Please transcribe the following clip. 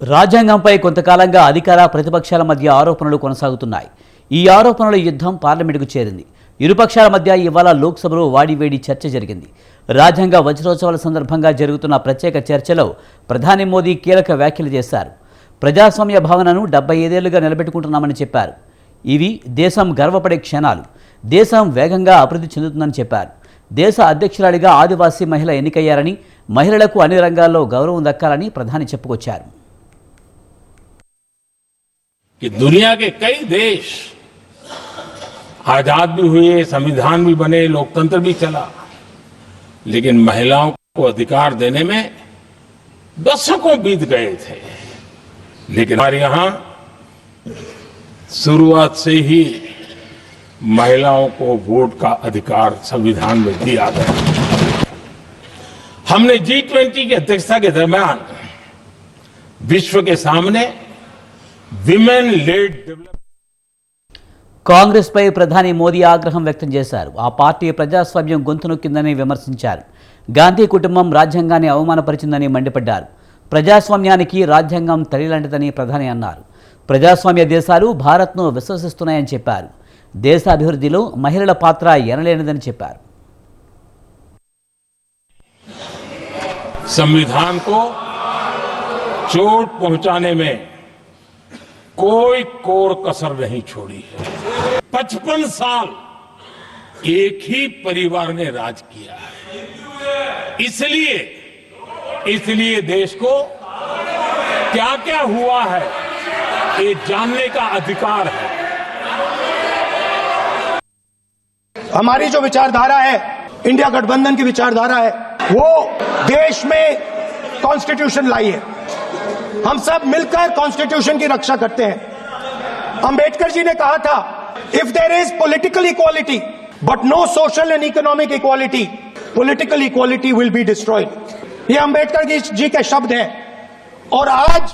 రాజ్యాంగంపై కొంతకాలంగా అధికార ప్రతిపక్షాల మధ్య ఆరోపణలు కొనసాగుతున్నాయి. ఈ ఆరోపణల యుద్ధం పార్లమెంటుకు చేరింది. ఇరుపక్షాల మధ్య ఇవాళ లోక్సభలో వాడివేడి చర్చ జరిగింది. రాజ్యాంగ వజ్రోత్సవాల సందర్భంగా జరుగుతున్న ప్రత్యేక చర్చలో ప్రధాని మోదీ కీలక వ్యాఖ్యలు చేశారు. ప్రజాస్వామ్య భావనను 75 ఏళ్లుగా నిలబెట్టుకుంటున్నామని చెప్పారు. ఇవి దేశం గర్వపడే క్షణాలు. దేశం వేగంగా అభివృద్ధి చెందుతుందని చెప్పారు. దేశ అధ్యక్షురాలిగా ఆదివాసీ మహిళ ఎన్నికయ్యారని, మహిళలకు అన్ని రంగాల్లో గౌరవం దక్కాలని ప్రధాని చెప్పుకొచ్చారు. कि दुनिया के कई देश आजाद भी हुए, संविधान भी बने, लोकतंत्र भी चला, लेकिन महिलाओं को अधिकार देने में दशकों बीत गए थे। लेकिन हमारे यहां शुरुआत से ही महिलाओं को वोट का अधिकार संविधान में दिया गया। हमने G20 की अध्यक्षता के दरमियान विश्व के सामने విమెన్ లెడ్ కాంగ్రెస్ పై ప్రధాని మోదీ ఆగ్రహం వ్యక్తం చేశారు. ఆ పార్టీ ప్రజాస్వామ్యం గొంతు నొక్కిందని విమర్శించారు. గాంధీ కుటుంబం రాజ్యాంగాన్ని అవమానపరిచిందని మండిపడ్డారు. ప్రజాస్వామ్యానికి రాజ్యాంగం తల్లిలాంటిదని ప్రధాని అన్నారు. ప్రజాస్వామ్య దేశాలు భారత్ను విశ్వసిస్తున్నాయని చెప్పారు. దేశ అభివృద్ధిలో మహిళల పాత్ర ఎనలేనిదని చెప్పారు. संविधान को चोट पहुंचाने में कोई कोर कसर नहीं छोड़ी है। 55 साल एक ही परिवार ने राज किया है। इसलिए देश को क्या क्या हुआ है ये जानने का अधिकार है। हमारी जो विचारधारा है, इंडिया गठबंधन की विचारधारा है, वो देश में कॉन्स्टिट्यूशन लाई है। हम सब मिलकर कॉन्स्टिट्यूशन की रक्षा करते हैं। अंबेडकर जी ने कहा था, if there is political equality but no social and economic equality, political equality will be destroyed. ये अंबेडकर जी के शब्द हैं और आज